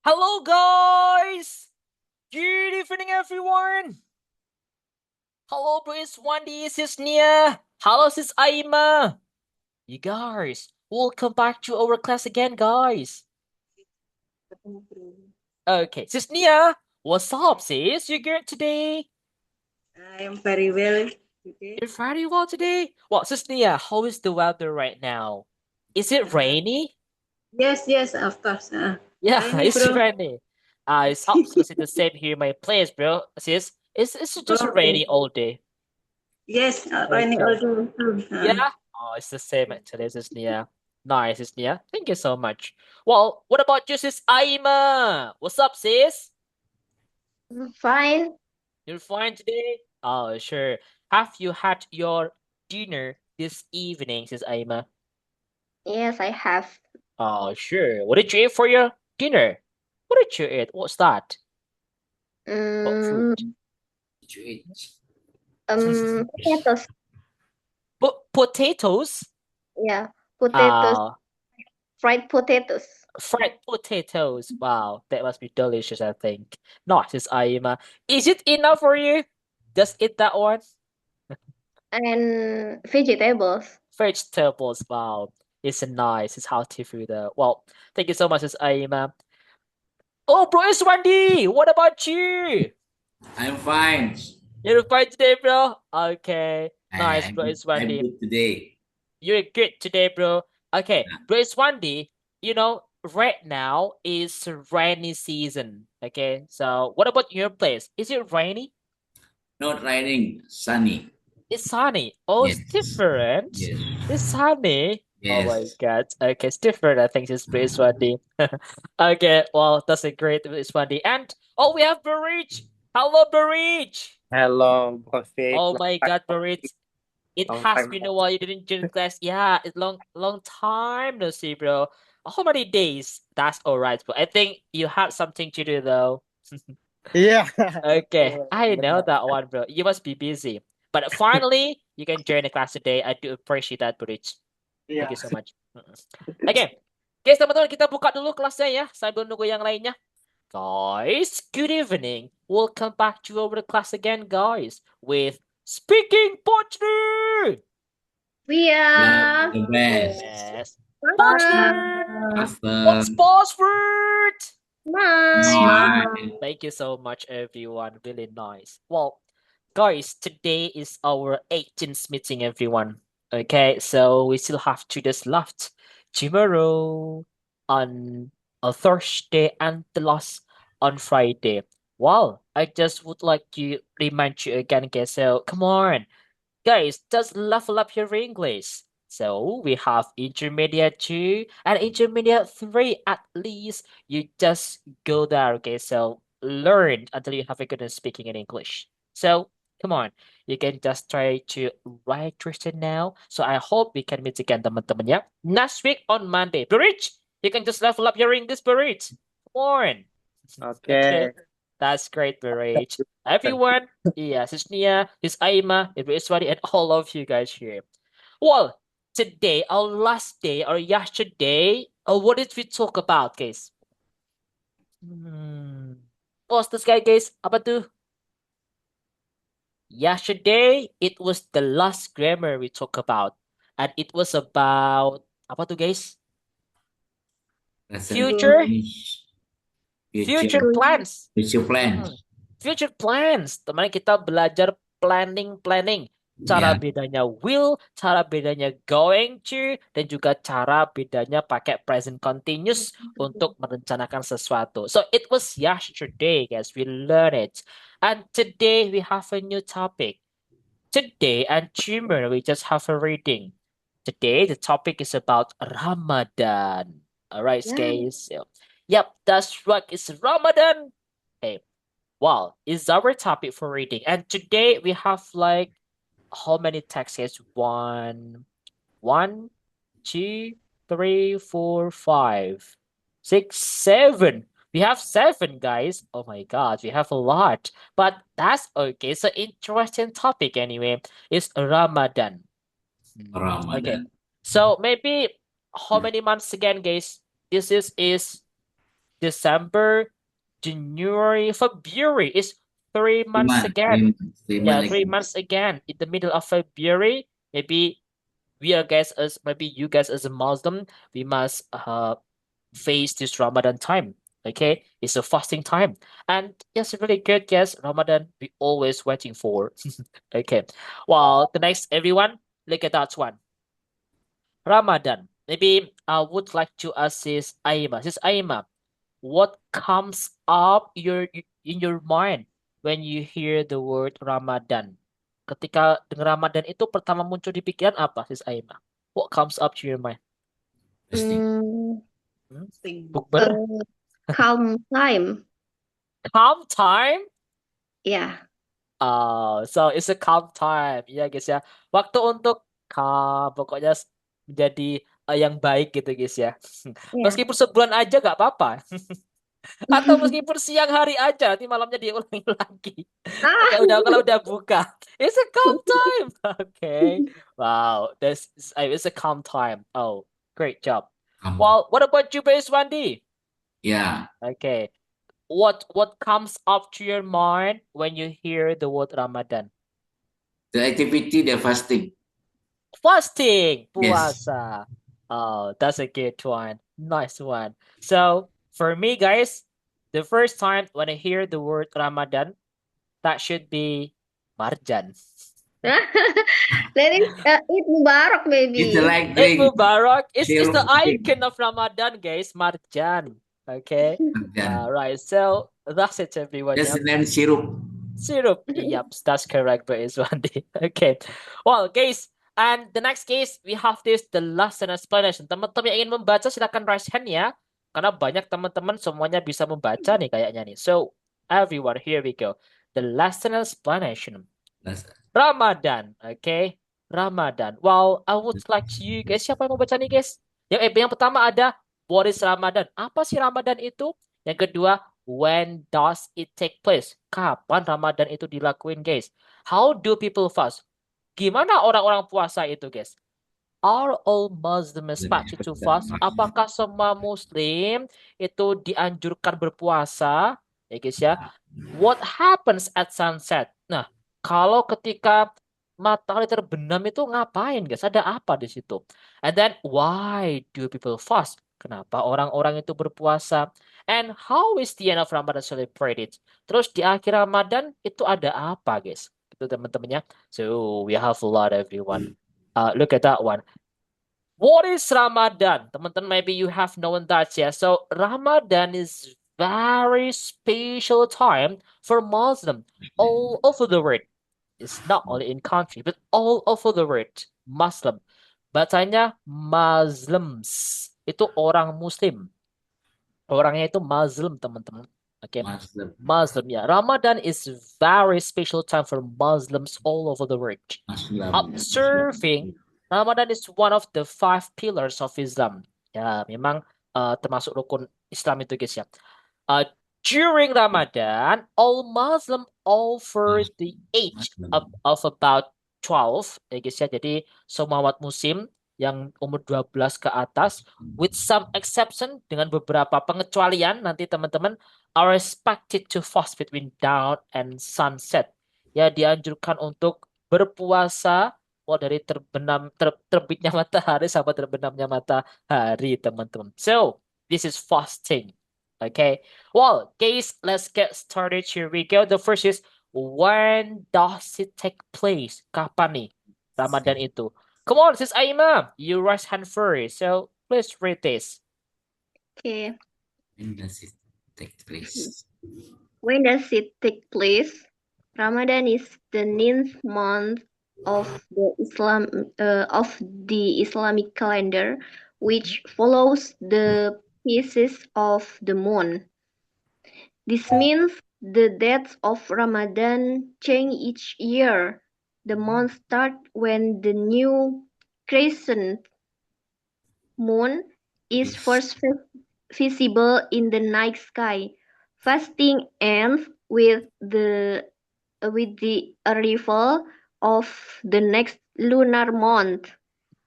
Hello, guys! Good evening, everyone! Hello, bro, it's Wendy, sis Nia. Hello, sis Aima. You guys, welcome back to our class again, guys. Okay, sis Nia, what's up, sis? You good today? I am very well today. You're very well today? Well, sis Nia, how is the weather right now? Is it Uh, rainy? yes, of course. Yeah, Rainy, it's bro. rainy. It's absolutely the same here in my place, bro. Sis, it's just Okay. rainy all day. Yes, rainy Okay. all day too. Yeah. Oh, it's the same actually, sis Nia. Nice, sis Nia. Thank you so much. Well, what about you, sis Aima? What's up, sis? Fine. You're fine today? Oh, sure. Have you had your dinner this evening, sis Aima? Yes, I have. Oh, sure. What did you eat for your dinner? What did you eat? What's that? What food? Um, Did you eat? Potatoes. Potatoes? Yeah, potatoes. Ah, Fried potatoes. fried potatoes. Wow, that must be delicious, I think. Nice, sis Aima. Is it enough for you? Just eat that one? And vegetables. Vegetables, wow. It's a nice, it's healthy food. Well, thank you so much, sis Aima. Oh, bro, it's Wendy. What about you? I'm fine. You're fine today, bro? Okay. I, Nice, bro, I'm, it's I'm Wendy. good today. You're good today, bro. Okay, bro, it's Wendy. Right now is rainy season. Okay, so what about your place? Is it rainy? Not raining, sunny. It's sunny. Oh, it's Yes. different. Yes. It's sunny. Oh my Yes. God. Okay, it's different. I think it's pretty sweaty. Okay, well, that's a great it's funny. And oh, we have Barich. Hello, Barich. Hello, Buffet. Oh Long my time God, no Barich. see. It Long has time been no a while you didn't join see. class. Yeah, it's long time no see, bro. How many days? That's all right, but I think you had something to do though. Yeah. Okay, Yeah, I know benar. that one, bro. You must be busy. But finally, you can join the class today. I do appreciate that, Barich. Thank you Iya. so much. Oke, guys, teman-teman, kita buka dulu kelasnya ya sambil nunggu yang lainnya. Guys, good evening. Welcome back to our class again, guys, with Speaking Partner. We The, are the best. Yes, Mama. partner. What's Awesome. password? Mom. Smile. Thank you so much, everyone. Really nice. Well, guys, today is our 18th meeting, everyone. Okay, so we still have 2 days left. Tomorrow, on a Thursday, and the last on Friday. Well, I just would like to remind you again, okay? So come on, guys, just level up your English. So we have intermediate 2 and intermediate 3 at least. You just go there, okay? So learn until you have a good speaking in English. So come on, you can just try to write Tristan now. So I hope we can meet again, teman-teman ya. Next week on Monday. Burich, you can just level up your English, Burich. Come on. Okay, Oke. that's great, Burich. Everyone, yes, it's Nia, it's Aima, it's Iswari, and all of you guys here. Well, today, our last day, or yesterday, what did we talk about, guys? Hmm. What's this guy, guys? Apa tuh? Yesterday, it was the last grammar we talked about. And it was about, apa tuh, guys? Lesson Future? finish. Future Future. plans. Future Hmm. plans. Future plans. Teman kita belajar planning. Cara Yeah. bedanya will, cara bedanya going to, dan juga cara bedanya pakai present continuous untuk merencanakan sesuatu. So it was yesterday, guys. We learned it. And today we have a new topic. Today and tomorrow we just have a reading. Today the topic is about Ramadan. All right, Yeah. guys. So, yep, that's right. It's Ramadan. Okay. Wow, is our topic for reading. And today we have like how many texts? One, two, three, four, five, six, seven. We have 7, guys. Oh my God, we have a lot. But that's okay. It's an interesting topic anyway. It's Ramadan. Okay. Ramadan. So maybe how many months again, guys? This is December, January, February. It's 3 months again. 3 Yeah, months 3 months again. In the middle of February, maybe maybe you guys as a Muslim, we must face this Ramadan time. Okay, it's a fasting time, and yes, really good. Yes, Ramadan we always waiting for. Okay, well, the next everyone look at that one. Ramadan. Maybe I would like to ask Sis Aima. Sis Aima, what comes up in your mind when you hear the word Ramadan? Ketika dengar Ramadan itu pertama muncul di pikiran apa, Sis Aima? What comes up to your mind? fasting. Hmm? Thing. Bukber? Calm time. Calm time? Yeah. So it's a calm time. Ya guys ya. Waktu untuk calm, pokoknya menjadi yang baik gitu guys ya. Yeah. Meskipun sebulan aja nggak apa-apa. Atau meskipun siang hari aja, nanti malamnya diulangi lagi. Kalau udah buka. It's a calm time. Okay. Wow, it's a calm time. Oh, great job. Well, what about you, Base Wendy? Yeah. Okay. What comes up to your mind when you hear the word Ramadan? The activity, the fasting. Fasting, Yes. puasa. Oh, that's a good one. Nice one. So for me, guys, the first time when I hear the word Ramadan, that should be Marjan. That is Eid Mubarak, maybe. It's like Eid drink. Mubarak. It's the Syrup drink. icon of Ramadan, guys. Marjan. Okay. Marjan. Right. So that's it, everyone. That's Yeah. the name syrup. Syrup. Yep, that's correct, but it's one day. Okay. Well, guys, and the next case, we have the lesson explanation. Teman-teman yang ingin membaca, silakan raise hand ya. Karena banyak teman-teman semuanya bisa membaca nih kayaknya nih. So, everyone, here we go. The lesson explanation. That's Ramadan, okay? Ramadan. Well, I would like you guys, siapa yang mau baca nih, guys? Yang pertama ada, what is Ramadan? Apa sih Ramadan itu? Yang kedua, when does it take place? Kapan Ramadan itu dilakuin, guys? How do people fast? Gimana orang-orang puasa itu, guys? Are all Muslims expected to fast? Apakah semua Muslim itu dianjurkan berpuasa? Ya, guys ya. What happens at sunset? Nah, kalau ketika matahari terbenam itu ngapain, guys? Ada apa di situ? And then, why do people fast? Kenapa orang-orang itu berpuasa? And how is the end of Ramadan celebrated? Terus di akhir Ramadan itu ada apa, guys? Itu teman-temannya. So, we have a lot, everyone. Look at that one. What is Ramadan? Teman-teman, maybe you have known that, yeah. So, Ramadan is very special time for Muslim all over the world. It's not only in country, but all over the world. Muslim. Bacanya Muslims. Itu orang Muslim. Orangnya itu Muslim, teman-teman. Okay. Muslim. Muslim, yeah. Ramadan is very special time for Muslims all over the world. Muslim. Observing Ramadan is one of the 5 pillars of Islam. Ya, memang termasuk rukun Islam itu, guys ya. During Ramadan, all Muslim over the age of about 12, ya guys ya. Jadi semua umat muslim yang umur 12 ke atas, with some exception, dengan beberapa pengecualian, nanti teman-teman, are expected to fast between dawn and sunset. Ya, dianjurkan untuk berpuasa dari terbitnya matahari sampai terbenamnya matahari, teman-teman. So, this is fasting. Okay. Well, guys, let's get started. Here we go. The first is, when does it take place? Kapan nih Ramadan itu? Come on, sis Aima. You raise hand first. So, please read this. Okay. When does it take place? When does it take place? Ramadan is the 9th month of the Islamic calendar, which follows the phases of the moon. This means the dates of Ramadan change each year. The month starts when the new crescent moon is first visible in the night sky. Fasting ends with the arrival of the next lunar month.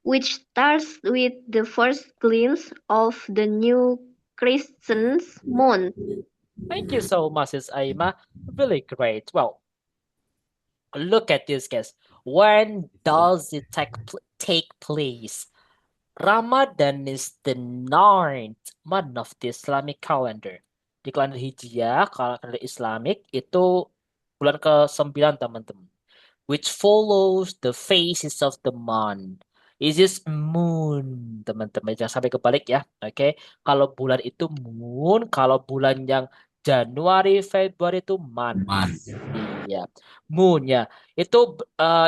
which starts with the first glimpse of the new crescent moon. Thank you so much, Ms. Aima. Really great. Well, look at this, guys. When does it take place? Ramadan is the ninth month of the Islamic calendar. Di kalender Hijriah, kalender Islamic, itu bulan ke-9, teman-teman. Which follows the phases of the month. Is this moon, teman-teman. Jangan sampai kebalik ya. Oke. Kalau bulan itu moon, kalau bulan yang Januari, Februari itu month. Month. Iya, moon ya. Itu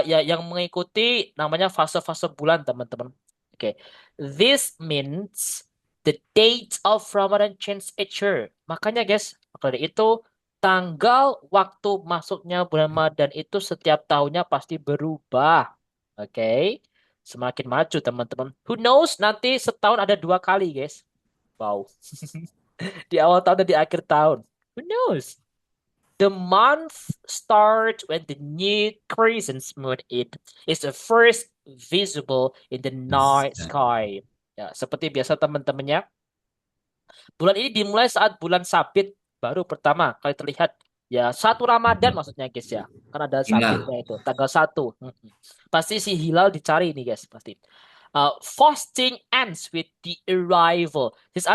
ya yang mengikuti namanya fase-fase bulan, teman-teman. Oke. This means the dates of Ramadan change each year. Makanya guys, makanya itu tanggal waktu masuknya bulan Ramadan itu setiap tahunnya pasti berubah. Oke. Semakin maju, teman-teman. Who knows, nanti setahun ada 2 kali, guys. Wow. Di awal tahun dan di akhir tahun. Who knows? The month starts when the new crescent moon is the first visible in the night sky. Ya, seperti biasa teman-temannya. Bulan ini dimulai saat bulan sabit baru pertama kali terlihat. Ya, 1 Ramadan maksudnya guys ya. Kan ada sabitnya itu, tanggal 1. Pasti si hilal dicari nih guys, pasti. Fasting ends with the arrival. Sis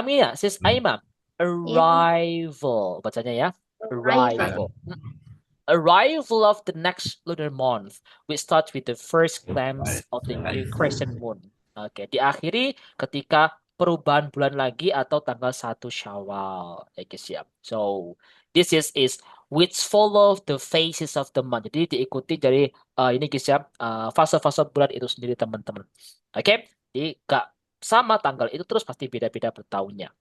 Aima, arrival. Bacanya ya. Arrival. Arrival of the next lunar month. We start with the first glimpse of the new crescent moon. Oke, diakhiri ketika perubahan bulan lagi atau tanggal 1 Syawal. Ya guys ya. So, this is which follow the phases of the month. Jadi diikuti dari ini guys ya, fase-fase bulan itu sendiri teman-teman. Oke, jadi gak sama tanggal itu terus pasti beda-beda per tahunnya.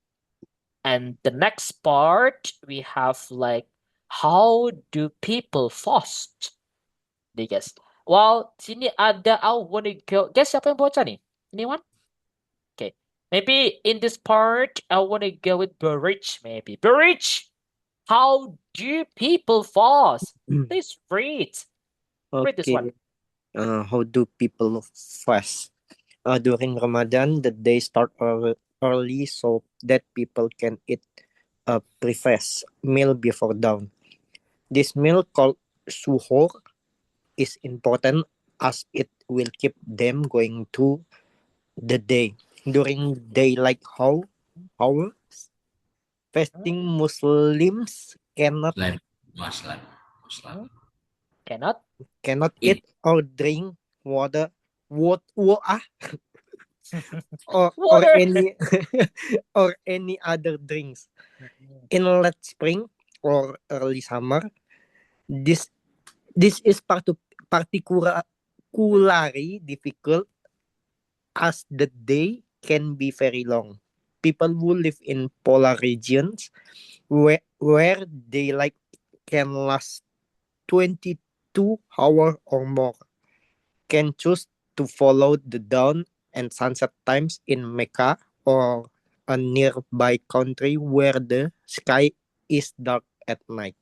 And the next part we have like how do people fast? Nih guys. Well, sini ada I wanna go. Guys, siapa yang baca nih? Anyone? Okay. Maybe in this part I wanna go with Burridge maybe. Burridge, how do people fast? Please read. Read this one. How do people fast? During Ramadan, the day start early so that people can eat a preface meal before dawn. This meal called suhoor is important as it will keep them going to the day. During daylight hours, fasting Muslims cannot Cannot eat or drink water or Water. any or any other drinks. In late spring or early summer, this is particularly difficult as the day can be very long. People who live in polar regions where daylight can last 22 hours or more can choose to follow the dawn and sunset times in Mecca or a nearby country where the sky is dark at night.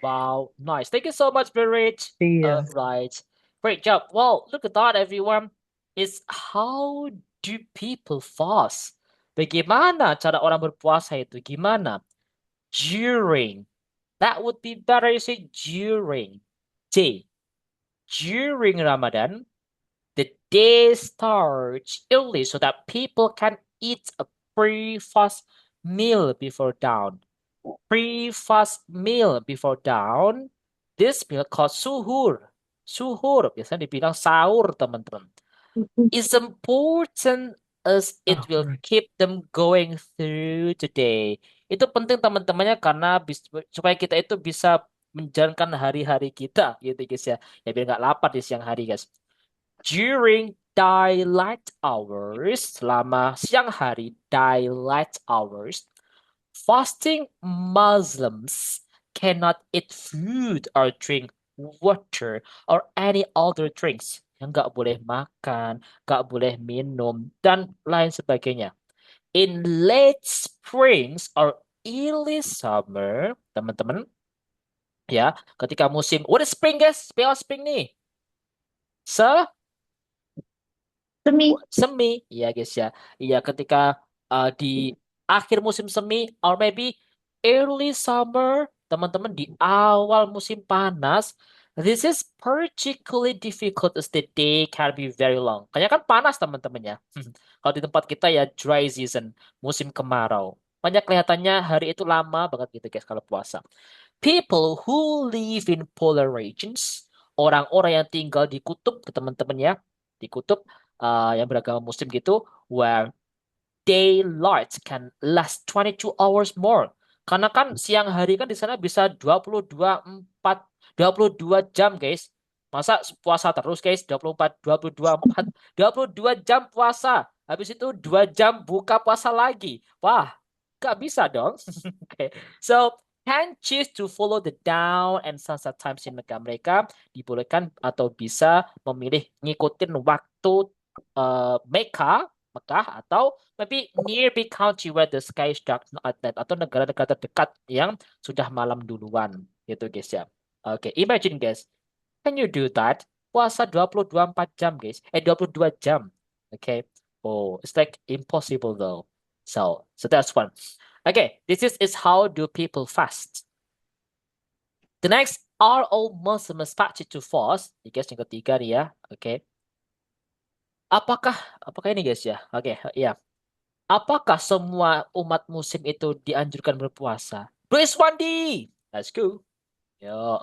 Wow, nice. Thank you so much, Burridge. Yeah. Right. Great job. Well, look at that, everyone. Is how do people fast? Bagaimana cara orang berpuasa itu? Gimana? During. That would be better you say during. J. During Ramadan, the day starts early so that people can eat a pre-fast meal before dawn. Pre-fast meal before dawn, this meal called suhur. Suhur, biasanya dibilang sahur, teman-teman. Is important as it will keep them going through the day. Itu penting teman-temannya karena supaya kita itu bisa menjalankan hari-hari kita, gitu guys ya. Ya biar nggak lapar di siang hari, guys. During daylight hours, selama siang hari, daylight hours, fasting Muslims cannot eat food or drink water or any other drinks. Yang nggak boleh makan, nggak boleh minum, dan lain sebagainya. In late springs or early summer, teman-teman, ya, ketika musim, what is spring guys? Spell spring nih. Semi, ya guys ya. Iya, ketika di akhir musim semi, or maybe early summer, teman-teman di awal musim panas, this is particularly difficult as the day can be very long. Kayaknya kan panas teman-teman ya. Kalau di tempat kita ya dry season, musim kemarau. Banyak kelihatannya hari itu lama banget gitu guys kalau puasa. People who live in polar regions, orang-orang yang tinggal di kutub, ke teman-teman ya, di kutub yang beragama Muslim gitu, where daylight can last 22 hours more. Karena kan siang hari kan di sana bisa 22 jam, guys. Masa puasa terus, guys? 22 jam puasa. Habis itu 2 jam buka puasa lagi. Wah, gak bisa dong. Okay. So, can choose to follow the down and sunset times in Mekah. Mereka dibolehkan atau bisa memilih ngikutin waktu Mekah atau maybe nearby country where the sky is dark at night, atau negara-negara terdekat yang sudah malam duluan gitu guys ya. Oke, imagine guys, can you do that? Puasa 24 jam guys. 22 jam. Okay. Oh, it's like impossible though. So that's one. Okay, is how do people fast. The next, are all Muslims expected to fast? Guys, yang ketiga nih ya. Oke. Apakah ini guys ya? Oke, ya. Apakah semua umat muslim itu dianjurkan berpuasa? Bro Iswandi, let's go. Yo.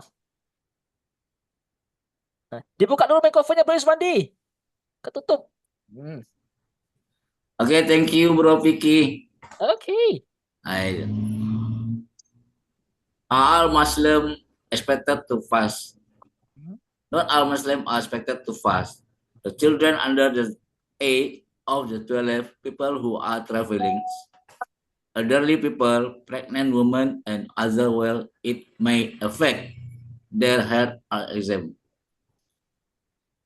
Nah, dibuka dulu mikrofonnya Bro Iswandi. Ketutup. Okay, thank you, Bro Vicky. Okay. All Muslim expected to fast. Not all Muslims are expected to fast. The children under the age of the 12, people who are traveling, elderly people, pregnant women, and other well, it may affect their health are exempt.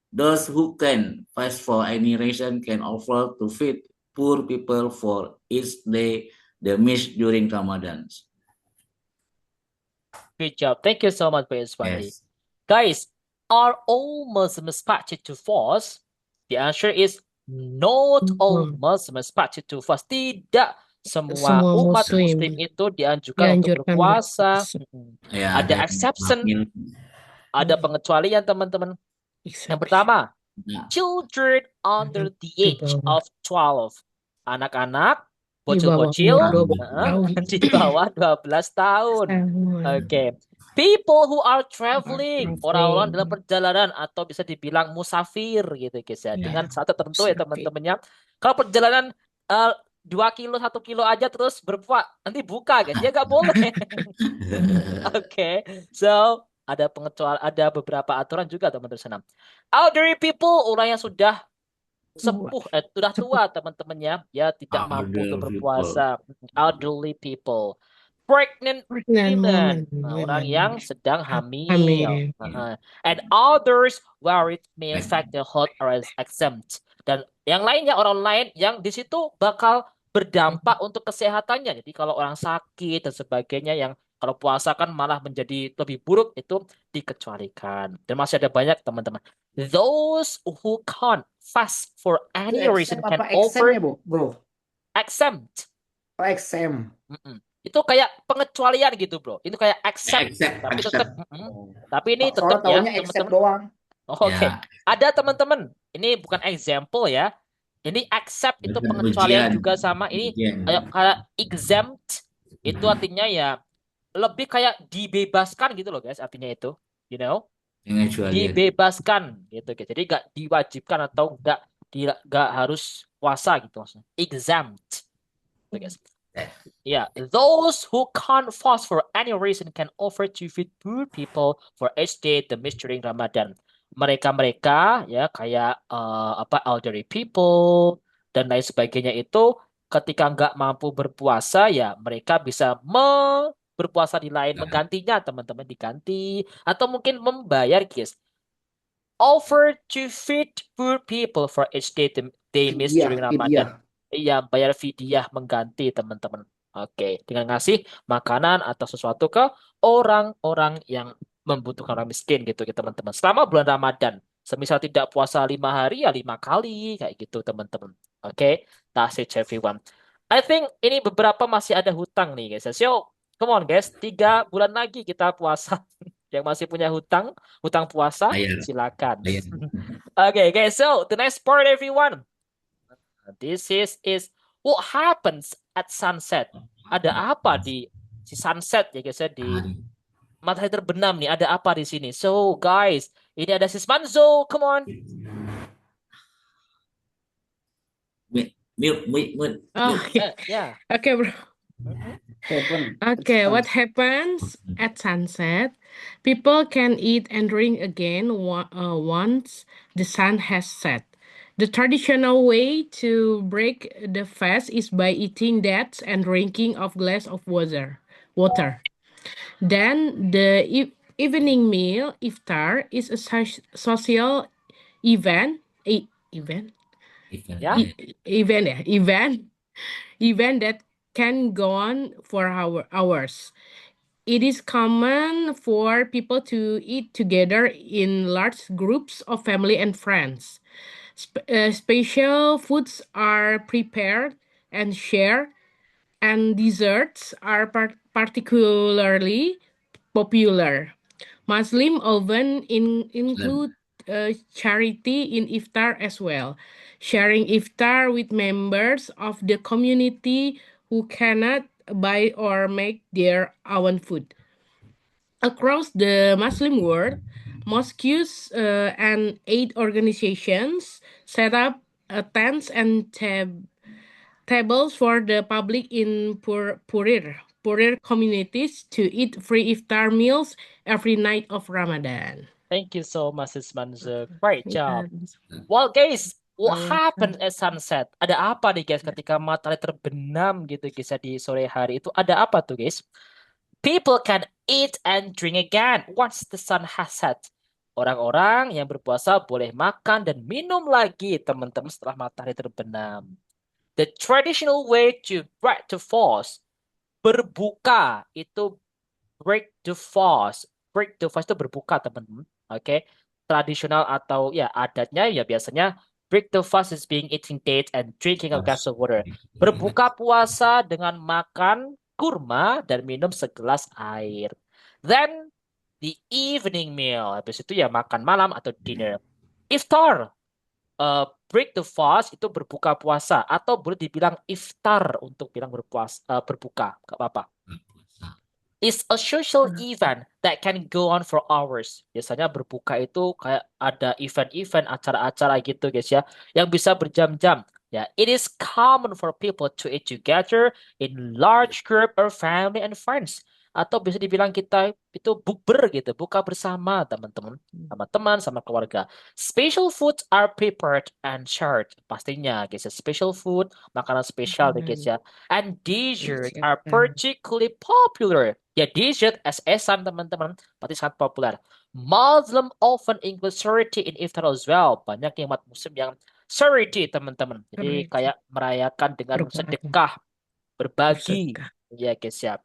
Those who can fast for any reason can offer to feed poor people for each day they miss during Ramadan. Good job. Thank you so much, Bro Iswandi. Yes. Guys, are all Muslims expected to fast? The answer is not all Muslims expected to fast. Tidak semua umat Muslim itu dianjurkan untuk berpuasa. Ya, Ada exception, ada pengecualian teman-teman. Yang pertama, children under the age of 12. Anak-anak, bocil-bocil di bawah 12 tahun. Oke. People who are traveling, orang-orang dalam perjalanan atau bisa dibilang musafir gitu guys ya. Dengan satu tertentu ya teman-temannya. Kalau perjalanan 2 kilo, 1 kilo aja terus berpuasa, nanti buka guys. Ya nggak boleh. Oke. So, ada beberapa aturan juga teman-teman sana. Elderly people, orang yang sudah sepuh, sudah tua teman-temannya, ya tidak mampu untuk berpuasa. Elderly people. Pregnant women, orang yang sedang hamil. And others where it may affect the health are exempt. Dan yang lainnya, orang lain yang di situ bakal berdampak untuk kesehatannya. Jadi kalau orang sakit dan sebagainya yang kalau puasa kan malah menjadi lebih buruk, itu dikecualikan. Dan masih ada banyak teman-teman. Those who can't fast for any reason can offer bro. exempt. Oh, exempt. Itu kayak pengecualian gitu, bro. Itu kayak accept. Tapi tetap tapi ini tetap ya, teman-teman. Doang. Oke. Ada teman-teman. Ini bukan example ya. Ini accept itu pengecualian juga sama ini kayak exempt itu artinya ya lebih kayak dibebaskan gitu loh guys, artinya itu, you know, dibebaskan gitu guys. Jadi nggak diwajibkan atau nggak harus puasa gitu maksudnya. Exempt, gitu, guys. Yeah, those who can't fast for any reason can offer to feed poor people for each day the miss during Ramadan. Mereka ya kayak elderly people dan lain sebagainya itu ketika nggak mampu berpuasa ya mereka bisa berpuasa di lain, menggantinya teman-teman, diganti atau mungkin membayar guys. Offer to feed poor people for each day they miss during Ramadan. Iya, bayar fidyah mengganti teman-teman. Oke, dengan ngasih makanan atau sesuatu ke orang-orang yang membutuhkan, orang miskin gitu teman-teman. Selama bulan Ramadan. Semisal tidak puasa 5 hari ya 5 kali kayak gitu teman-teman. Oke, that's it everyone. I think ini beberapa masih ada hutang nih guys. So, come on guys, 3 bulan lagi kita puasa. Yang masih punya hutang puasa, Bayar, silakan. bayar. Okay, guys. So the next part, everyone. This is what happens at sunset. Ada apa di sunset ya guys ya, di matahari terbenam nih? Ada apa di sini? So guys, ini ada Sis Manzo. Come on. Mute. Oh, Yeah. okay, bro. Mhm. Okay, what happens at sunset? People can eat and drink again once the sun has set. The traditional way to break the fast is by eating dates and drinking of glass of water. Then the evening meal, iftar, is a social event. Event? Yeah. Event that can go on for hours. It is common for people to eat together in large groups of family and friends. Special foods are prepared and shared, and desserts are particularly popular. Muslim often include charity in iftar as well, sharing iftar with members of the community who cannot buy or make their own food. Across the Muslim world, mosques and aid organizations set up tents and tables for the public in Purir communities to eat free iftar meals every night of Ramadan. Thank you so much, Sis Manzo. Great job. Well, guys, what happens at sunset? Ada apa nih guys ketika matahari terbenam gitu guys ya, di sore hari itu ada apa tuh guys? People can eat and drink again once the sun has set. Orang-orang yang berpuasa boleh makan dan minum lagi teman-teman setelah matahari terbenam. The traditional way to break the fast, berbuka itu break the fast. Break the fast itu berbuka teman-teman. Oke. Tradisional atau ya adatnya ya biasanya break the fast is being eating dates and drinking a glass of water. Berbuka puasa dengan makan kurma dan minum segelas air. Then the evening meal. Habis itu ya makan malam atau dinner. Iftar. Break the fast itu berbuka puasa atau boleh dibilang iftar untuk bilang berbuka. Gak apa-apa. It's a social event that can go on for hours. Biasanya berbuka itu kayak ada event-event, acara-acara gitu guys ya, yang bisa berjam-jam. Ya, it is common for people to eat together in large group or family and friends. Atau bisa dibilang kita itu bukber gitu, buka bersama teman-teman, sama teman, sama keluarga. Special foods are prepared and shared. Pastinya guys ya, special food, makanan spesial guys ya. And desserts are particularly popular. Ya, dessert es-esan teman-teman, pasti sangat populer. Muslim often include charity in iftar as well. Banyak yang umat muslim yang charity teman-teman. Jadi kayak merayakan dengan sedekah, berbagi. Ya guys ya.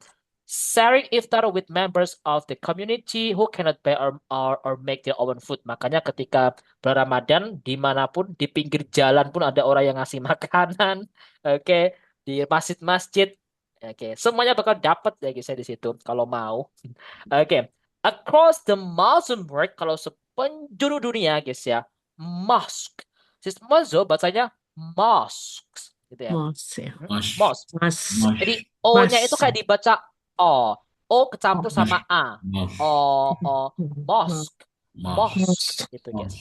Sharing iftar with members of the community who cannot buy or make their own food. Makanya ketika bulan Ramadan, dimanapun, di pinggir jalan pun ada orang yang ngasih makanan. Oke, di masjid-masjid. Oke, semuanya bakal dapat ya guys ya di situ kalau mau. Oke, across the Muslim world, kalau sepenjuru dunia guys ya, mosque. Sis Mozo bacanya mosques gitu ya. Mosque. Jadi O-nya itu kayak dibaca O. O kecampur sama A. Mosque. Mosque gitu guys.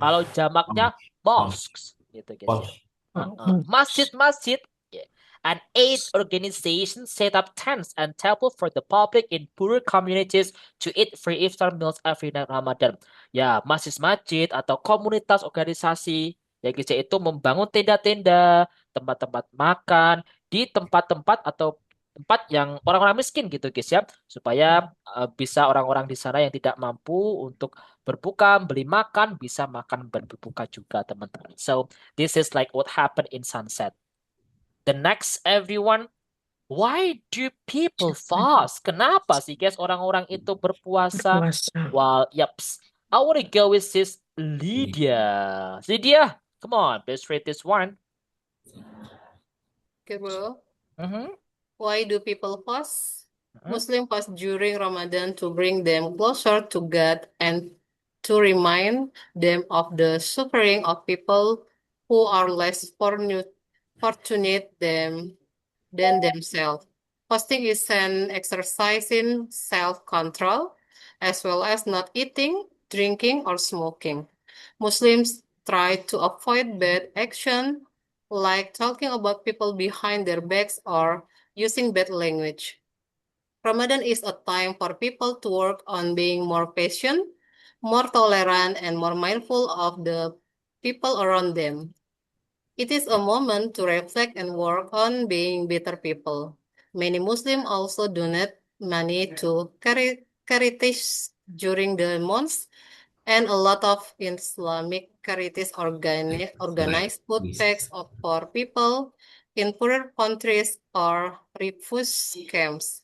Kalau jamaknya mosques gitu guys. Masjid-masjid. And 8 organizations set up tents and tables for the public in poorer communities to eat free iftar meals every night Ramadan. Ya, masjid-masjid atau komunitas organisasi ya guys ya, itu membangun tenda-tenda, tempat-tempat makan di tempat-tempat atau tempat yang orang-orang miskin gitu guys ya, supaya bisa orang-orang di sana yang tidak mampu untuk berbuka, beli makan, bisa makan dan berbuka juga teman-teman. So this is like what happened in sunset. The next everyone, why do people fast? Kenapa sih guys orang-orang itu berpuasa? Well, yups. I want to go with sis Lydia. Lydia, come on, let's read this one. Okay, bro. Mm-hmm. Why do people fast? Mhm. Muslim fast during Ramadan to bring them closer to God and to remind them of the suffering of people who are less fortunate than themselves. Fasting is an exercise in self-control, as well as not eating, drinking, or smoking. Muslims try to avoid bad action, like talking about people behind their backs or using bad language. Ramadan is a time for people to work on being more patient, more tolerant, and more mindful of the people around them. It is a moment to reflect and work on being better people. Many Muslims also donate money to charities during the months, and a lot of Islamic charities organize food packs for people in poorer countries or refugee camps.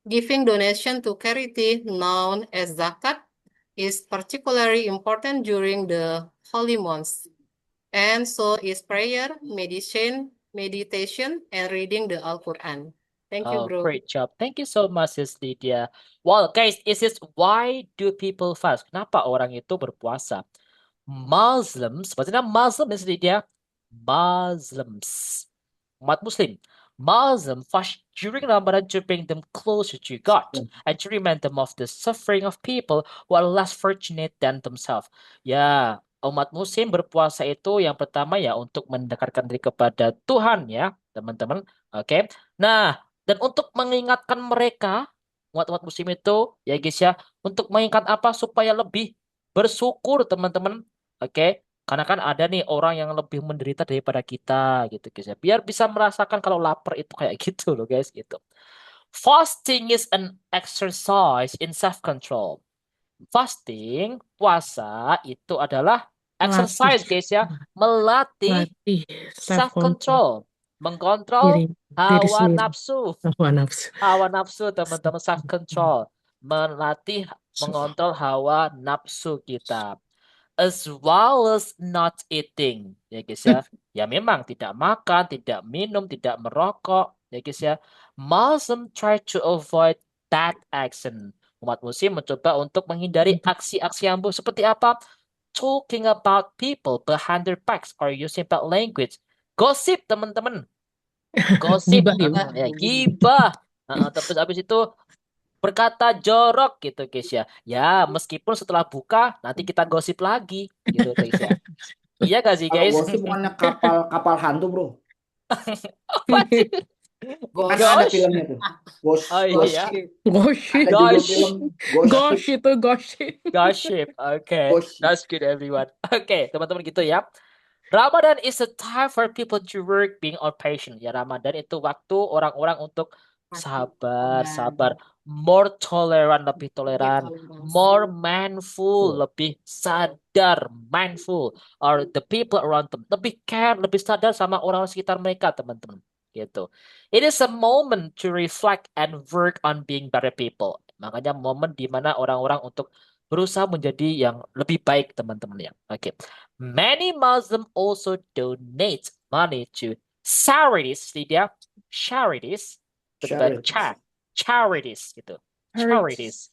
Giving donation to charity known as zakat is particularly important during the holy months. And so is prayer, meditation, and reading the Al-Quran. Thank you, Oh, bro. great job. Thank you so much, sis Lydia. Well, guys, is this why do people fast? Kenapa orang itu berpuasa? Muslims, maksudnya Muslim, sis Lydia? Muslims. Umat Muslim. Muslim fast during Ramadan to bring them closer to God and to remind them of the suffering of people who are less fortunate than themselves. Ya, umat Muslim berpuasa itu yang pertama ya untuk mendekatkan diri kepada Tuhan ya, teman-teman. Oke. Nah, dan untuk mengingatkan mereka, umat-umat Muslim itu ya guys ya, untuk mengingat apa supaya lebih bersyukur teman-teman. Oke. Karena kan ada nih orang yang lebih menderita daripada kita gitu guys ya. Biar bisa merasakan kalau lapar itu kayak gitu loh guys gitu. Fasting is an exercise in self-control. Fasting, puasa itu adalah exercise guys ya. Melatih Melatih self-control. self-control Mengontrol diri hawa sendiri. nafsu. Hawa nafsu. Hawa nafsu teman-teman, self-control. Melatih mengontrol hawa nafsu kita as well as not eating ya guys ya. Ya memang tidak makan, tidak minum, tidak merokok ya guys ya. Muslim try to avoid that action. Umat muslim mencoba untuk menghindari aksi-aksi yang buruk seperti apa? Talking about people behind their backs or using bad language. Gosip teman-teman. Gosip Gibah ya, Bu? ya, gibah. Terus habis itu berkata jorok gitu guys ya. Ya, meskipun setelah buka nanti kita gosip lagi gitu guys ya. Iya gak sih Kalau guys? gosip bukannya kapal hantu, bro. Apa sih? Kan ada Gosh. filmnya tuh. Ghost. Oh iya. Goship. Ada judul Gosh. film Gosh itu goship. Gossip. Okay. Gossip. That's good everyone. Okay, teman-teman gitu ya. Ramadan is a time for people to work being on patient. Ya, Ramadan itu waktu orang-orang untuk sabar. More tolerant, lebih toleran. More mindful, lebih sadar, mindful. Or the people around them. Lebih care, lebih sadar sama orang sekitar mereka, teman-teman. Gitu. It is a moment to reflect and work on being better people. Makanya momen di mana orang-orang untuk berusaha menjadi yang lebih baik, teman-teman ya. Oke. Many Muslims also donate money to charities, Lydia. Charities. Charities gitu. Charities.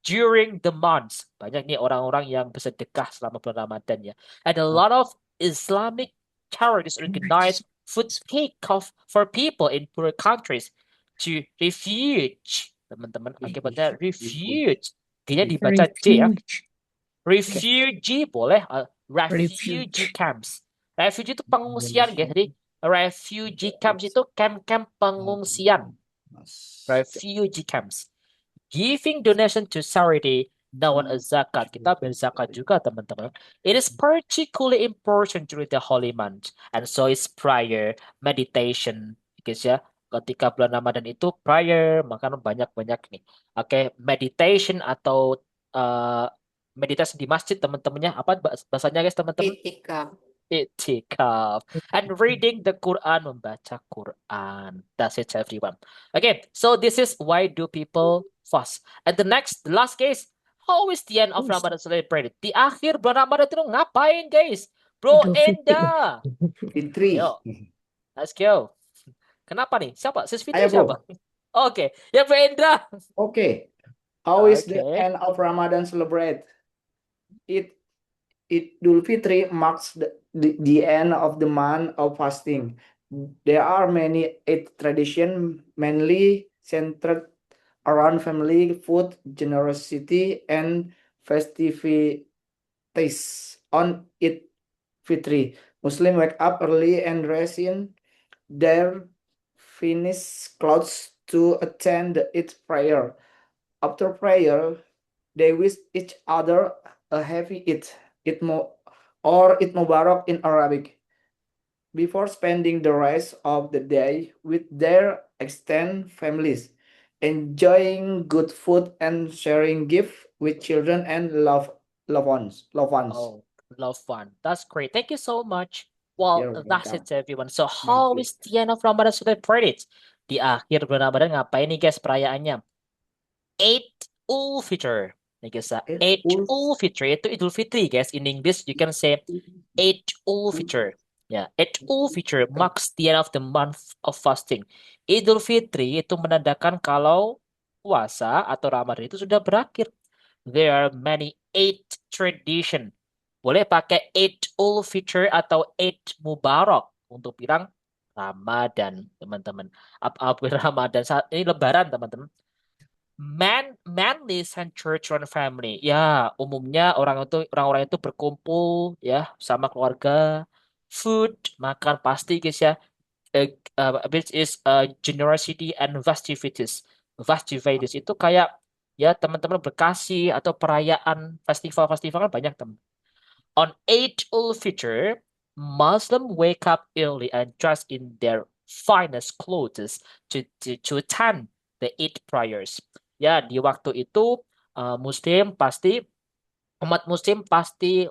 During the months. Banyak nih orang-orang yang bersedekah selama bulan Ramadan ya. And a lot of Islamic charities organize food takeoff for people in poor countries to refuge. Teman-teman, akibatnya refuge. Kayaknya dibaca J ya. Refugee boleh. Refugee camps. Refugee itu pengungsian guys. Jadi refugee camps itu camp-camp pengungsian. Refugee camps. Giving donation to charity known as zakat. Kita berzakat juga teman-teman. It is particularly important during the holy month. And so is prayer, meditation. Guys ya. Ketika bulan Ramadan itu prayer, makan banyak-banyak nih. Oke, meditation atau meditasi di masjid teman-temannya. Apa bahasanya guys teman-teman? Itikaf. And reading the Quran, membaca Quran. That's it everyone. Okay, so this is why do people fast. And the last case, how is the end of Terus. Ramadan celebrated? Di akhir bulan Ramadan itu ngapain, guys? Bro Idul Fitri. Enda. Fitri. Yo, let's go. Kenapa nih? Siapa? Sis Fitri Ayo bro. siapa? Oke, ya Bro Endra. Oke. How is the Oke. end of Ramadan celebrate? Idul Fitri marks the end of the month of fasting. There are many Eid traditions, mainly centered around family, food, generosity, and festivities. On Eid Fitri, Muslims wake up early and dress in their finest clothes to attend the Eid prayer. After prayer, they wish each other a happy Eid, or Eid Mubarak in Arabic, before spending the rest of the day with their extended families, enjoying good food and sharing gifts with children and loved ones. Oh, love fun. That's great. Thank you so much. Well, You're that's welcome. it, everyone. So, how you. is the end of Ramadan celebrated? Di akhir bulan Ramadan ngapain nih, guys, perayaannya? Eidul Fitr. Nih, guys, Eidul Fitr itu Idul Fitri, guys. In English, you can say Eidul Fitr. Ya, Eidul Fitr marks the end of the month of fasting. Idul Fitri itu menandakan kalau puasa atau Ramadan itu sudah berakhir. There are many Eid tradition. Boleh pakai Eidul Fitr atau Eid Mubarak untuk bilang Ramadan, teman-teman. Apa Ramadan saat ini Lebaran, teman-teman. Manly centered around family. Ya, umumnya orang-orang itu berkumpul ya sama keluarga. Food, makan pasti guys ya. Which is generosity and festivities. Festivities itu kayak ya teman-teman berkasih atau perayaan festival-festival kan banyak teman. On Eidul Fitr, Muslims wake up early and dress in their finest clothes to attend the Eid prayers. Ya, di waktu itu umat Muslim pasti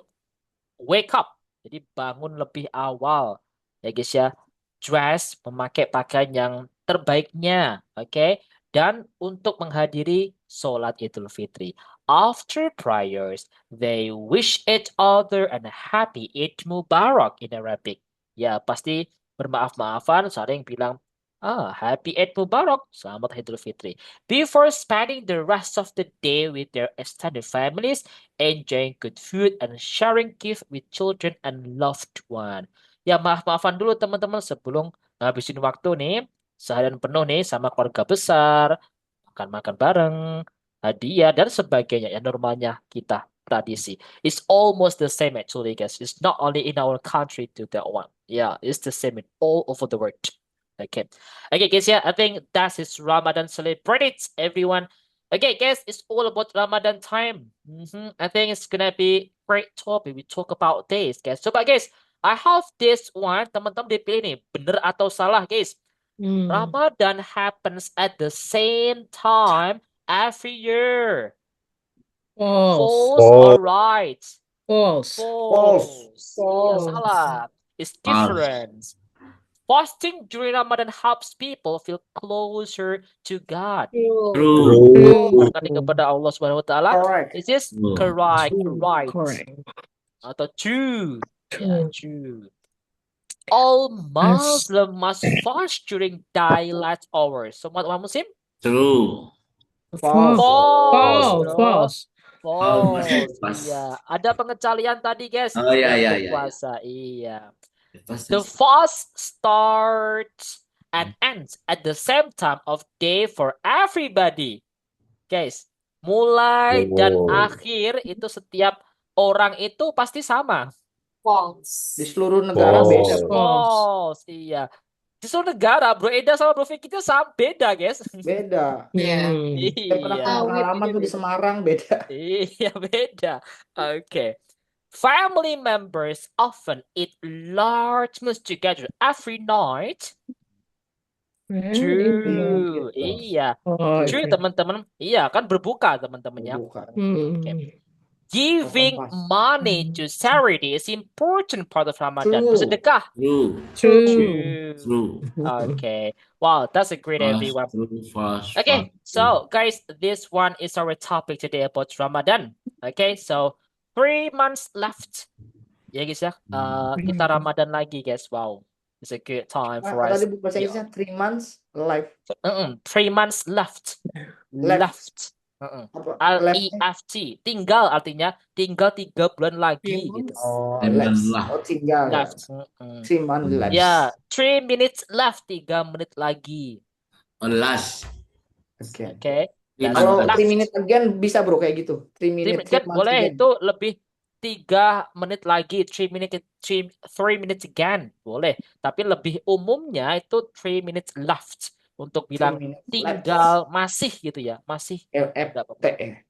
wake up. Jadi bangun lebih awal. Ya guys ya, dress memakai pakaian yang terbaiknya, oke? Dan untuk menghadiri sholat Idul Fitri. After prayers, they wish each other a happy Eid Mubarak in Arabic. Ya, pasti bermaaf-maafan, saling bilang, happy Eid Mubarak, selamat Idul Fitri. Before spending the rest of the day with their extended families, enjoying good food and sharing gift with children and loved one. Ya, maaf-maafan dulu teman-teman sebelum ngabisin waktu nih, seharian penuh nih sama keluarga besar, makan-makan bareng, hadiah dan sebagainya yang normalnya kita tradisi. It's almost the same actually, guys. It's not only in our country to that one. Yeah, it's the same in all over the world. Okay. Okay, guys, yeah, I think that is Ramadan celebrated, everyone. Okay, guys, it's all about Ramadan time. I think it's gonna be great topic. We talk about this, guys. Coba, guys, I have this one. Teman-teman dipilih nih, bener atau salah, guys. Ramadan happens at the same time every year. False. False or right? False. Iya, salah. It's different. Fasting during Ramadan helps people feel closer to God. True. Mendekati kepada Allah Subhanahu wa taala. Correct. This is correct, right. Correct. Atau true. Yeah, true. All Muslim must fast during daylight hours. Semua umat Muslim? True. False. Bro. False. False. Iya. Ada pengecualian tadi, guys. Oh, iya, Yang iya, berpuasa. Iya. Fast The fast starts and ends at the same time of day for everybody. Guys, mulai dan akhir itu setiap orang itu pasti sama. False. Di seluruh negara beda. Bro. False, iya. Di seluruh negara, Bro Eda sama Bro Vicky itu sama beda, guys. Beda. Yeah. Saya pernah Iya. pengalaman tuh di Semarang beda. Iya, beda. Okay. Family members often eat large meals together every night. True. Iya. True, teman-teman. Iya, kan berbuka, teman-temannya. Okay. Giving money to charity is important part of Ramadan. True. Bersedekah. True. True. True. Okay. Wow, that's a great Fast, everyone. true, fast, Okay, fast, true. so guys, this one is our topic today about Ramadan. Okay, so 3 months left. Ya guys ya, kita Ramadan lagi guys. Wow, it's a good time for us. Tadi bahasa Inggrisnya 3 months live. 3 months left. Left. Apa? L-E-F-T. Tinggal artinya tinggal 3 bulan lagi gitu. Oh, Lemon left. lah. Oh, tinggal. Left. 3 months left. Ya, 3 minutes left. 3 menit lagi. Oh, last. Oke. Okay. Kalau Last. 3 minutes again bisa bro kayak gitu. 3 minutes. Kan boleh itu lebih 3 menit lagi, 3 minutes again, boleh. Tapi lebih umumnya itu 3 minutes left untuk bilang tinggal masih gitu ya, masih. LFT.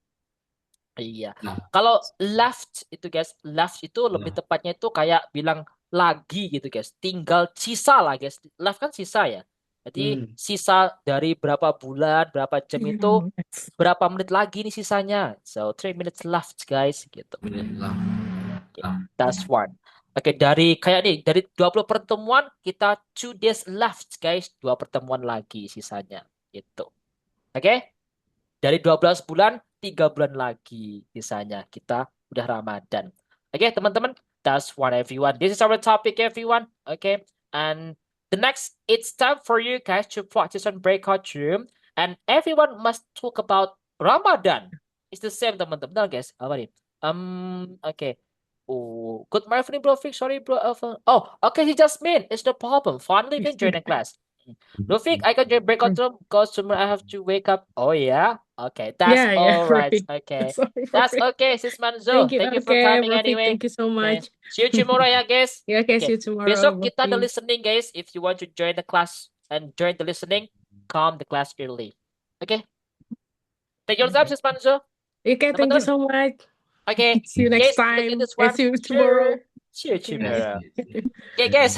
Iya. Kalau left itu guys, left itu lebih tepatnya itu kayak bilang lagi gitu guys. Tinggal sisa lah guys. Left kan sisa ya. Jadi sisa dari berapa bulan, berapa jam itu berapa menit lagi nih sisanya. So 3 minutes left guys gitu. That's one. Oke, dari kayak nih dari 20 pertemuan kita 2 days left guys, 2 pertemuan lagi sisanya gitu. Oke? Dari 12 bulan 3 bulan lagi sisanya kita udah Ramadan. Oke, teman-teman, that's one everyone. This is our topic everyone. Okay? And the next, it's time for you guys to practice on breakout room and everyone must talk about Ramadan. It's the same teman-teman. Benar guys? Apa nih? Okay. Oh, good morning, bro. Fik. Sorry, bro. Oh, okay, he just mean it's no problem. Finally, can join the class. Rufik, I can join breakout room because tomorrow I have to wake up. Oh yeah, okay, that's all right. Okay, that's okay, Sis Manzo. Thank you for coming Rafik, anyway. thank you so much. See you tomorrow ya guys. Yeah, okay, see you tomorrow. Besok kita ada Rafik. listening guys. If you want to join the class and join the listening, come the class early. Okay. Thank you all, Sis Manzo. Okay, thank you so much. Okay. See you next Guys, look time. at this one. See you tomorrow. See you tomorrow. Okay, guys.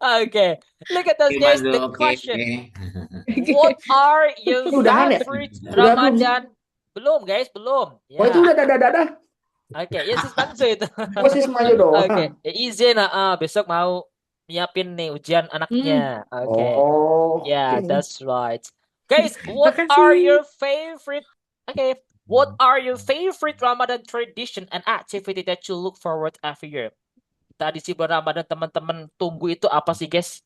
Okay. Look at this, guys. The question. What are your favorite Ramadan? Belum, guys. Belum. Oh, itu udah. Oke, ya Sis Manzo itu. Sis Manzo dong. Oke, izin besok mau nyiapin nih ujian anaknya. Oke. Yeah, that's right. Guys, what are your favorite? Okay. What are your favorite Ramadan tradition and activity that you look forward every year? Tradisi bulan Ramadan teman-teman tunggu itu apa sih, guys?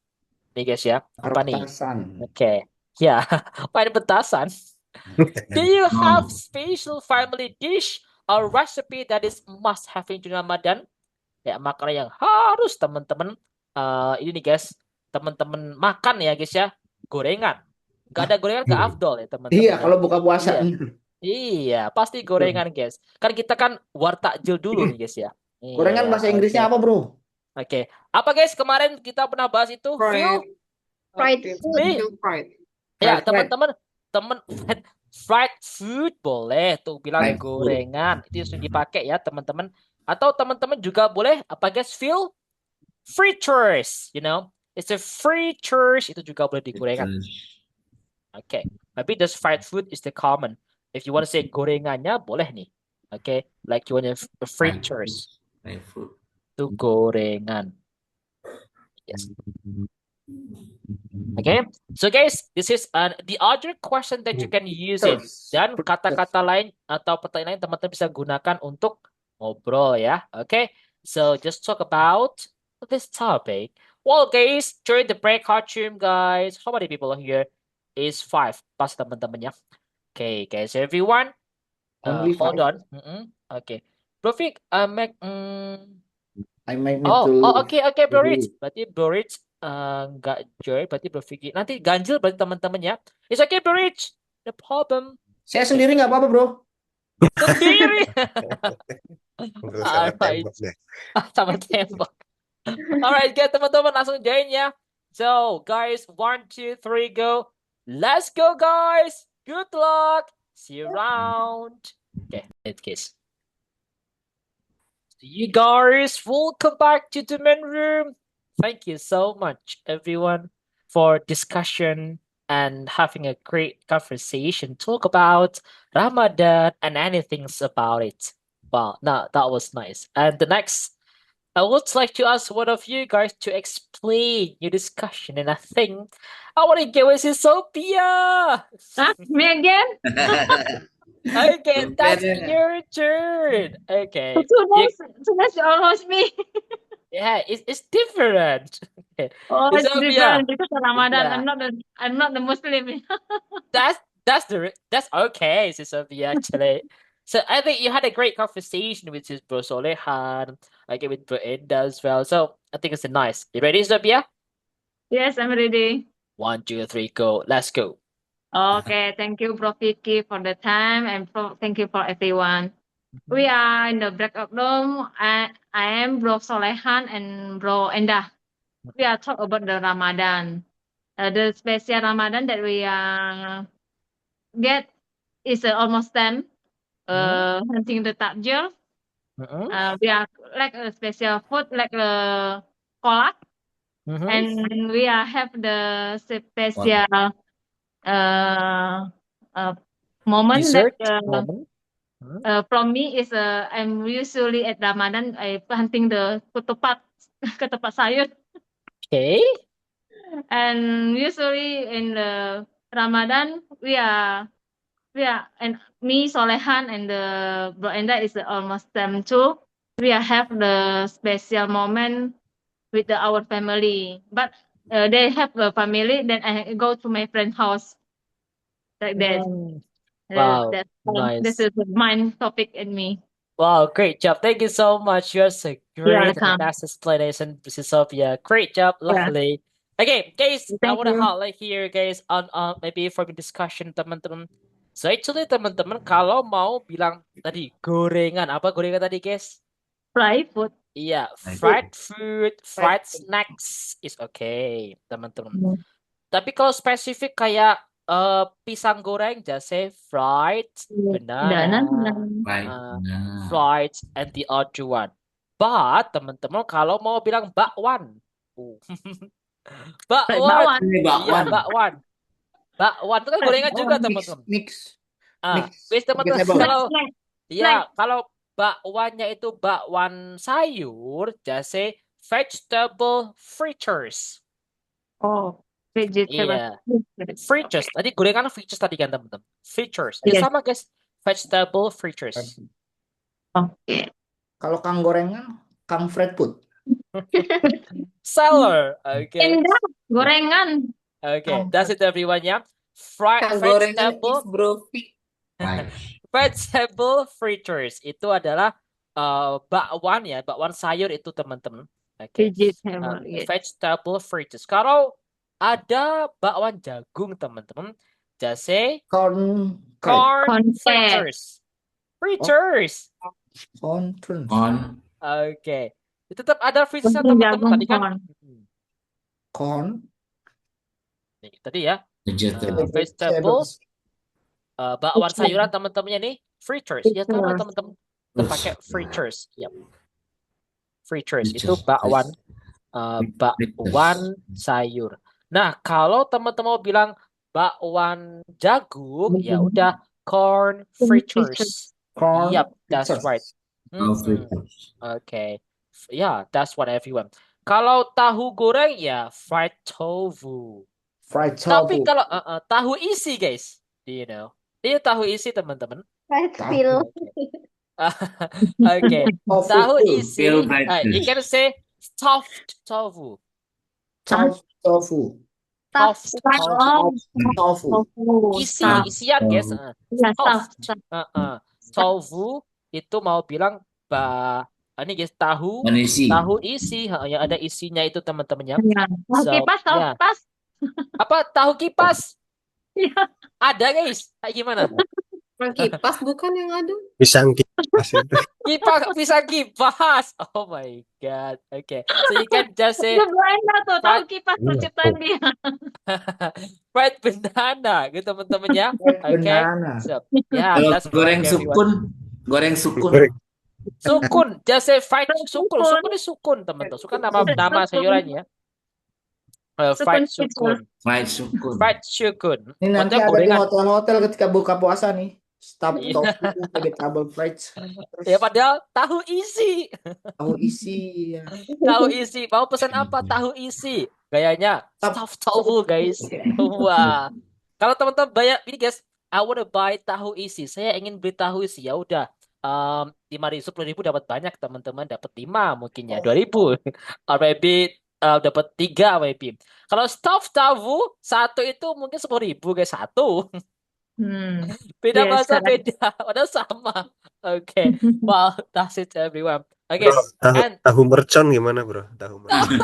Nih, guys ya. Apa nih? Oke. Ya, main petasan. Do you have special family dish or recipe that is must have in Ramadan? Ya, makanan yang harus teman-teman ini nih, guys. Teman-teman makan ya, guys ya. Gorengan. Gak ada gorengan gak afdol ya, teman-teman. Iya, kalau buka puasa. Iya, pasti gorengan, guys. Kan kita kan wartakjil dulu nih, guys ya. Gorengan bahasa Inggrisnya apa, bro? Oke. Apa, guys? Kemarin kita pernah bahas itu. Fried food. Ya, teman-teman, fried food boleh tuh bilang gorengan. Itu sudah dipakai ya, teman-teman. Atau teman-teman juga boleh apa, guys? Fritters, you know. It's a fritters, itu juga boleh digorengan. Oke. Maybe this fried food is the common. If you want to say gorengannya boleh nih. Okay, like you want fritters. Itu gorengan. Yes. Okay, so guys, this is the other question that you can use it. Dan kata-kata lain atau pertanyaan lain teman-teman bisa gunakan untuk ngobrol ya. Okay, so just talk about this topic. Well, guys, during the breakout room, guys, how many people here? Is 5. Pas teman-teman ya. Okay, guys, everyone. Hold on. Okay, Bro Fik, I make okay, Bro Rich. Berarti Bro Rich nggak join. Berarti Bro Fik nanti ganjil berarti teman-teman ya. It's okay, Bro Rich. No problem. Saya sendiri nggak apa-apa, bro. Sendiri. Alright. Sama tembok. Alright, guys, teman-teman langsung join ya. So, guys, 1, 2, 3, go. Let's go, guys. Good luck. See you around. Okay, let's kiss. See you guys. Welcome back to the main room. Thank you so much, everyone, for discussion and having a great conversation. Talk about Ramadan and anything about it. Wow, no, that was nice. And the next I would like to ask one of you guys to explain your discussion, and I think I want to go with Sophia. Huh? Me again? Okay, that's Rupanya. your turn. Okay, Today's almost me. yeah, it's different. Okay, Oh, it's Sophia. different because of Ramadan. Yeah. I'm not the Muslim. That's okay, Sis Sophia, actually. So I think you had a great conversation with his bro Solehan, okay, with bro Enda as well. So I think it's nice. You ready, Sophia? Yes, I'm ready. 1, 2, 3, go. Let's go. Okay, thank you, Bro Vicky, for the time, and thank you for everyone. We are in the breakout room. I am Bro Solehan and Bro Enda. We are talk about the Ramadan. The special Ramadan that we get is almost time. Hunting the takjil. We are like a special food like kolak, and we are have the special moment Dessert that moment. from me is I'm usually at Ramadan I hunting the ketupat sayur, Okay. and usually in the Ramadan we are and me Solehan and the Bro Enda is almost them too. We are have the special moment with our family, but they have a family. Then I go to my friend's house like that. Wow, This nice. is my topic and me. Wow, great job. Thank you so much. You're so You're great and welcome. nice explanation, Mrs. Sophia. Great job, Yeah. lovely. Okay, guys, I Thank want to you. highlight here, guys, on maybe for the discussion, teman-teman. So actually, teman-teman, kalau mau bilang tadi gorengan, apa gorengan tadi, guys? Fried food. Iya, Fried fried food, fried snacks is okay, teman-teman. Hmm. Tapi kalau spesifik kayak pisang goreng, just say fried banana, Right. fried and the other one. But teman-teman kalau mau bilang bakwan, bakwan, Bakwan. iya bakwan, bakwan itu kan gorengan juga teman-teman. Mix. Guys teman-teman vegetable. kalau Snack. ya kalau bakwannya itu bakwan sayur, just say vegetable fritters. Oh, vegetable. Iya. Fritters. Tadi gorengan fritters tadi kan teman-teman. Fritters. Ya Yes. sama guys. Vegetable fritters. Okay. Kalau Kang gorengan, Kang fried food. Seller. Okay. Enda, gorengan. Okay. That's it everyone ya. Fried Kang gorengan vegetable. is brofi. Right. Vegetable fritters. Itu adalah bakwan ya. Bakwan sayur itu teman-teman. Okay. Vegetable. Yes. Vegetable fritters. Kalau ada bakwan jagung teman-teman, just say Corn Corn fritters. Fritters. On. Oke. Tetap ada fritters Jagung teman-teman tadi kan. corn. Corn. Nih, tadi ya. Vegetable. Vegetables. Bakwan sayuran teman-temannya nih fritters. Ya sama teman-teman. Kita pakai fritters. Yep. Fritters itu bakwan sayur. Nah, kalau teman-teman mau bilang bakwan jagung, ya udah corn fritters. Corn. Yep, that's fritters. right. Fritters. Okay. Yeah, that's what everyone. Kalau tahu goreng ya fried tofu. Fried Tapi tofu. kalau tahu isi guys, do you know? Ini tahu isi teman-teman. Fried feel. Okay. Tahu isi. Feel fried You can say stuffed tofu. Stuffed tofu. Stuffed Tofu. isian guys. Stuffed. Tofu itu mau bilang ini guys tahu isi yang ada isinya itu teman-temannya. Tahu kipas, tahu ya. kipas. Apa tahu kipas? Iya. Ada guys. Kayak gimana? Kipas bukan yang ada. Pisang kipas itu. Pisang kipas. Oh my god. Okay. So you can just say Enak tuh tahu kipas penciptaan dia. fried banana gitu teman-teman ya. Banana. So, yeah, Kalau that's goreng correct, everyone. goreng sukun. Sukun, just say fried sukun. Sukun ini sukun teman-teman. Sukun nama sayurannya. Fried sukun. Fried sukun. Fried sukun. Ini nanti Maksudnya ada di gorengan. hotel-hotel ketika buka puasa nih. Stop Iya. talking vegetable fries. Ya padahal tahu isi. Tahu isi ya. Tahu isi. Mau pesan apa? Tahu isi. Gayanya Stop. stuffed tofu, guys. Wah. Kalau teman-teman banyak ini guys, I wanna buy tahu isi. Saya ingin beli tahu isi. Ya udah. 5.000, 10.000 dapat banyak teman-teman, dapat 5 mungkin ya 2.000 or maybe dapat 3 maybe. Kalau stuffed tofu satu itu mungkin 10.000 guys satu. Beda Yes, bahasa correct. beda, padahal sama. Oke, well that's it everyone. Oke, Bro, and tahu mercon gimana bro? Tahu mercon.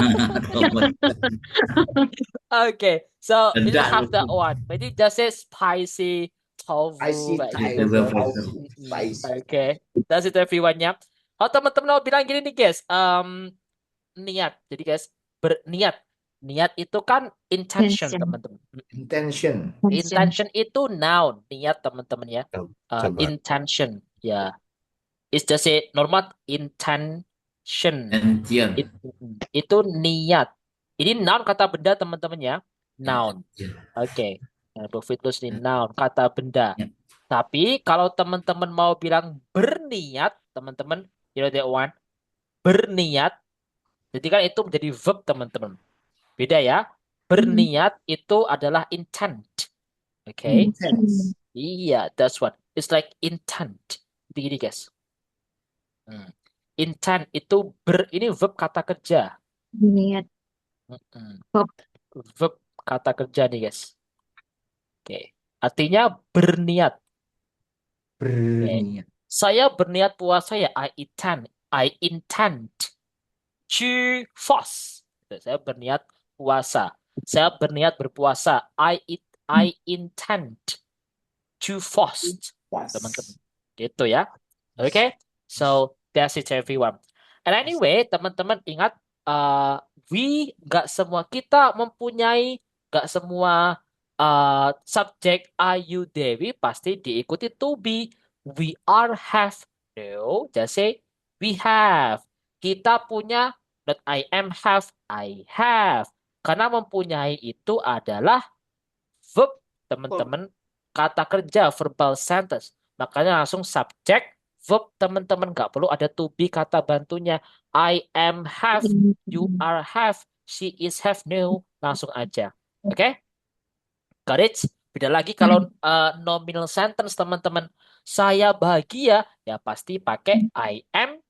okay, so we just Sedap have that itu. one. Maybe just say spicy tofu Spicy kayak Thai gitu. tofu. Spicy. Oke, that's it everyone ya. Kalau teman-teman mau bilang gini nih guys, niat. Jadi guys, berniat. Niat itu kan intention Intention. teman-teman. Intention. Intention itu noun, niat teman-teman ya. Coba. Intention, ya. It's just a normal intention. Entian. Itu niat. Ini noun kata benda teman-teman ya. Noun. Oke. Profit loss ini noun kata benda. Ya. Tapi kalau teman-teman mau bilang berniat, teman-teman, you know that one, berniat. Jadi kan itu menjadi verb teman-teman. Beda ya. Berniat itu adalah intent. Oke. Intense. Iya, that's what. It's like intent. Gini guys. Intent itu ini verb kata kerja. Niat. Verb. Verb kata kerja nih guys. Oke. Artinya berniat. Berniat. Saya berniat puasa ya. I intend to fast. Saya berniat puasa. Saya berniat berpuasa. I intend to fast. Teman-teman. Gitu ya. Oke. So that's it everyone. And anyway, teman-teman ingat nggak semua kita mempunyai nggak semua subjek are you Dewi pasti diikuti to be. We are have. No, just say we have. Kita punya not I am have, I have. Karena mempunyai itu adalah verb, teman-teman, kata kerja, verbal sentence. Makanya langsung subjek, verb, teman-teman. Nggak perlu ada to be kata bantunya. I am have, you are have, she is have, no. Langsung aja. Oke? Got it? Beda lagi kalau nominal sentence, teman-teman. Saya bahagia, ya pasti pakai I am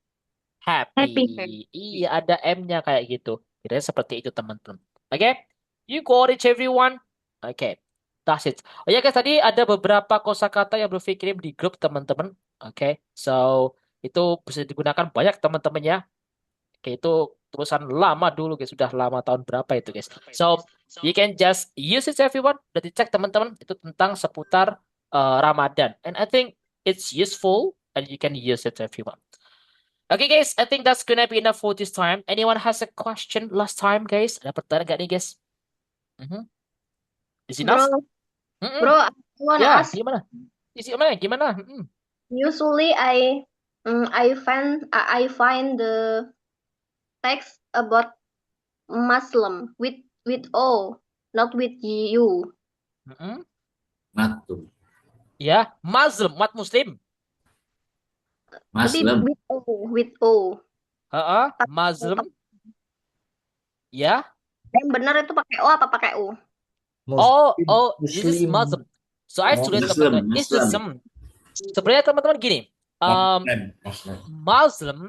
happy. Iya, ada M-nya kayak gitu. Kira seperti itu, teman-teman. Oke? You got it, everyone? Oke. That's it. Oh ya guys, tadi ada beberapa kosakata yang belum dikirim di grup teman-teman. Oke, so itu bisa digunakan banyak teman-teman ya. Oke, itu tulisan lama dulu guys, sudah lama tahun berapa itu guys. So you can just use it everyone. Udah dicek teman-teman, itu tentang seputar Ramadan. And I think it's useful and you can use it everyone. Okay guys, I think that's gonna be enough for this time. Anyone has a question last time guys? Ada pertanyaan nggak nih guys? Is enough? Bro, I wanna Ya, ask. gimana? Gimana? Usually I find the text about Muslim with O, not with you. Matu. Ya, Muslim, umat Muslim. Tapi Muslim. with O. Muslim. Ya. Yang benar itu pakai O apa pakai U? This is Muslim. So I tulis teman-teman, Islam. Sebenarnya teman-teman gini, Muslim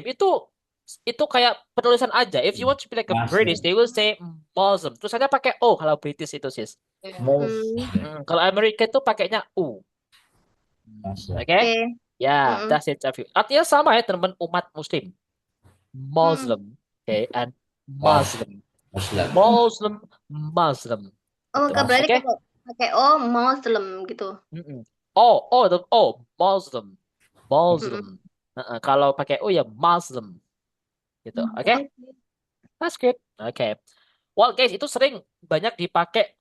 itu kayak penulisan aja. If you want to be like a British, they will say Muslim. Tulisannya pakai O kalau British itu sis. Kalau Amerika itu pakainya U. Oke? Ya, that's it. Artinya sama ya teman-teman, umat Muslim. Muslim. Oke, and Muslim. Muslim. Oh, enggak berarti kalau pakai O Muslim gitu. Muslim. Kalau pakai O ya Muslim. Gitu. Oke? That's good. Oke. Well guys, itu sering banyak dipakai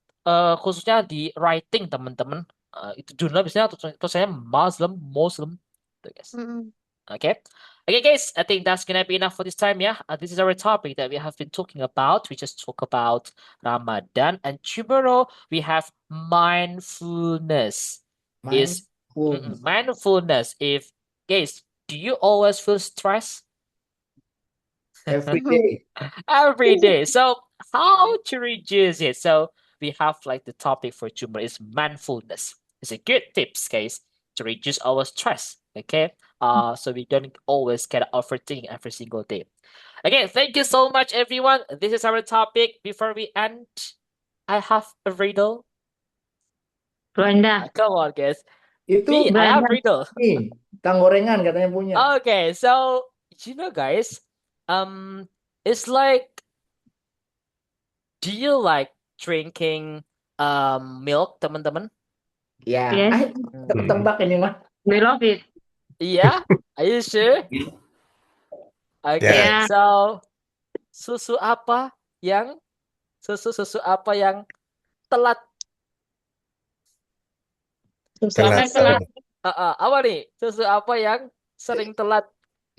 khususnya di writing teman-teman. Itu jurnal biasanya tulisannya Muslim. Gitu, guys. Okay. Okay, guys, I think that's gonna be enough for this time, yeah? This is our topic that we have been talking about. We just talk about Ramadan, and tomorrow we have mindfulness. is mindfulness. If guys, do you always feel stressed? Every day. Every day. So how to reduce it? So we have like the topic for tomorrow is mindfulness. It's a good tips, guys, to reduce our stress. Okay. So we don't always get overthinking every single day. Again, thank you so much, everyone. This is our topic. Before we end, I have a riddle. Bro Endah. Come on, guys. Itu Me, I have riddle. nih, tang gorengan katanya punya. Okay, so guys, it's like, do you like drinking milk, teman-teman? Ya, Yes. tebak ini mah. We love it. Yeah, are you sure? Okay, Yeah. so susu apa yang telat? Telat. Apa nih? Susu apa yang sering telat?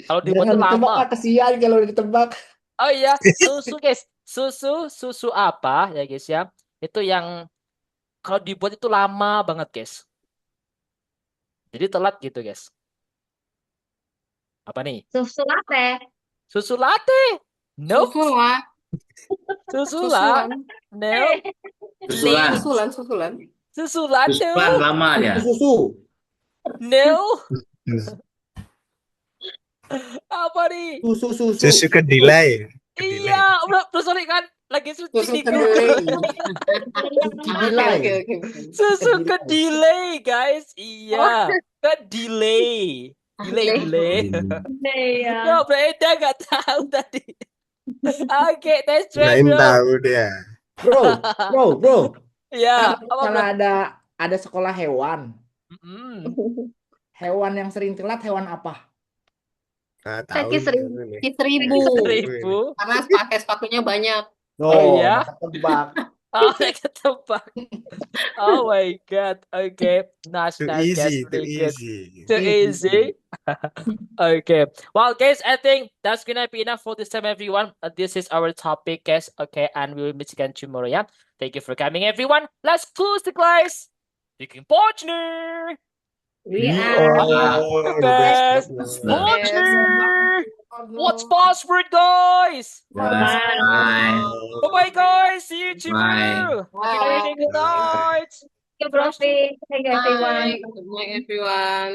Kalau dibuat Jangan itu ditebak, lama. kasihan kalau ditebak. Oh iya, susu guys. Susu apa ya guys ya? Itu yang kalau dibuat itu lama banget guys. Jadi telat gitu guys. Apa nih? Susu latte. Susu latte? Nope. Susulan. Susulan? No. Susulan. Susulan no. Susulan lama ya. Susu. No. Apa nih? Susu kedelai. Iya, udah sorry kan. Lagi Susu di kedelai. Kedelai. Susu kedelai, guys. Iya, kedelai. Delay. Ya. No, Brenda nggak tahu tadi. Oke, that's right, Lain bro. tahu dia. Bro. Ya, Kalau ada sekolah hewan. Hewan yang sering telat hewan apa? Kaki seribu. Seribu. Karena pakai sepatunya banyak. Oh iya? Tebak. Oh, ketebak. Oh my God. Okay. Nice. Too Nice, guys. easy. Too Really good. easy. Too easy. Okay. Well, guys, I think that's gonna be enough for this time, everyone. This is our topic, guys. Okay, and we will meet again tomorrow. Yeah. Thank you for coming, everyone. Let's close the class. Speaking partner. We are The best partner. What's password, guys? Bye-bye, guys. See you tomorrow. Good night. Thank you, Profi. Thank you, everyone. Bye. Good night, everyone.